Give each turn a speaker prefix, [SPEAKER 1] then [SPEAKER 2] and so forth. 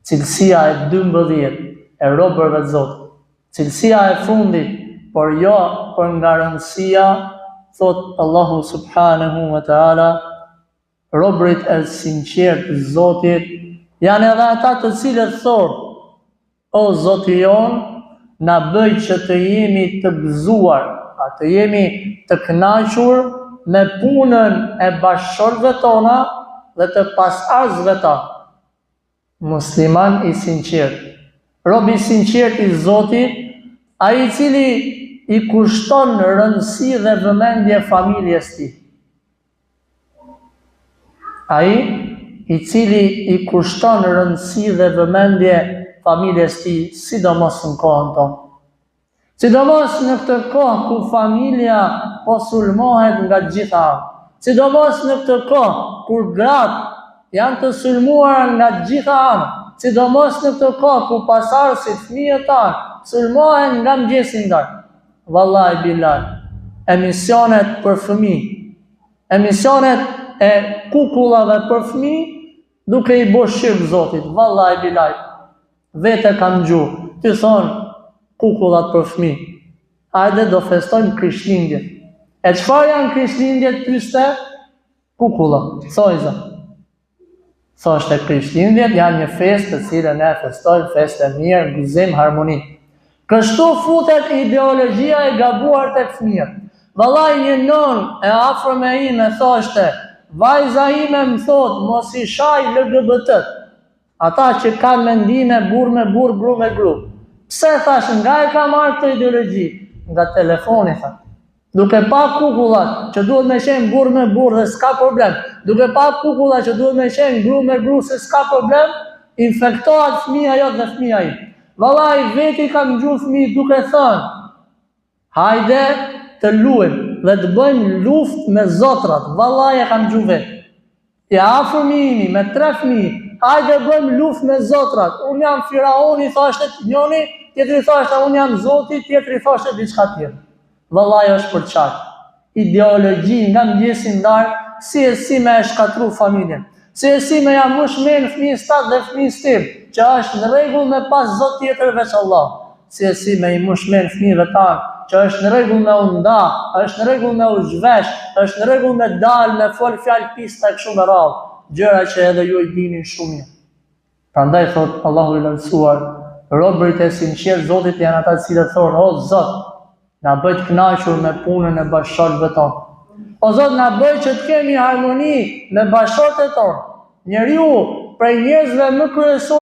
[SPEAKER 1] Cilësia e 12 e robërve të Zotit. Cilësia e fundit, por jo për nga rëndësia, thot Allahu subhanahu wa ta'ala, robërit e sinqert të Zotit janë edhe ata të cilët thonë: o Zoti jon, na bëj që të jemi të gëzuar, të jemi të kënaqur me punën e bashkëshortëve tona dhe të pasardhësve tanë. Musliman i sinqert, rob i sinqert i Zotit, ai i cili i kushton rëndësi dhe vëmendje familjes tij. Ai i cili i kushton rëndësi dhe vëmendje familjes tij, sidomos në kohën tonë. Sidomos në këtë kohë ku familja po sulmohet nga gjitha anët. Sidomos në këtë kohë kur gratë janë të sulmuar nga gjitha anët. Sidomos në këtë kohë ku pasardhësit, fëmijët tanë, sulmohen nga mëngjesi ndarë. Vallahi billahi, emisionet për fëmijë, emisionet e kukullave për fëmijë, duke i bërë shirk Zotit. Vallahi billahi, vete kam gjuhë, ti thonë kukullat për fëmijë. Hajde do festojmë Krishtlindjet. E çfarë janë Krishtlindjet, pyeste? Kukulla. Thojza. Thoshte Krishtlindjet janë një festë të cilën ne festojmë, festë e mirë, gëzim, harmoni. Kështu futet ideologjia e gabuar tek fëmijët. Vallahi një non e afërme ime thoshte: vajza ime më thot mos i shaj LGBT-t. Ata që kanë mendime burr me burr, gru me gru. Pse, thash, nga e ka marrë këtë ideologji? Nga telefoni, tha. Duke pa kukullat që duhet me qenë burr me burr dhe s'ka problem, duke pa kukullat që duhet me qenë gru me gru se s'ka problem, infektohet fëmija jote dhe fëmija i. Vallahi veti kam gjuhë fëmijë duke thënë: hajde të luajmë dhe të bëjmë luftë me zotrat. Vallahi e kam gjuhë vetë. Ja fëmijë me 3 fëmijë, hajde bëjmë luftë me zotrat. Unë jam Firauni, thashte njëri, tjetri thashte unë jam Zoti, tjetri thashte diçka tjetër. Vallahi është për qartë. Ideologji nga mëngjesi ndarë, si me e shkatru familjen. Si me jam mushmen fëmijës tat dhe fëmijës tim, që është në rregull me pas Zot tjetër veç Allah. Si me i mushmen fëmijëve tanë, që është në rregull me u nda, është në rregull me u zhvesh, është në rregull me dalë, me fol fjalë pista e kështu me radhë, gjëra që edhe ju i dini shumë mirë. Prandaj thot Allahu i lartësuar, robërit e sinqert Zotit janë ata të cilët thonë: o Zot, na bëj të kënaqur me punën e bashkëshortëve tonë. O Zot, na bëj që të kemi harmoni me bashkëshortët tonë. Njeriu prej njerëzve më kryesor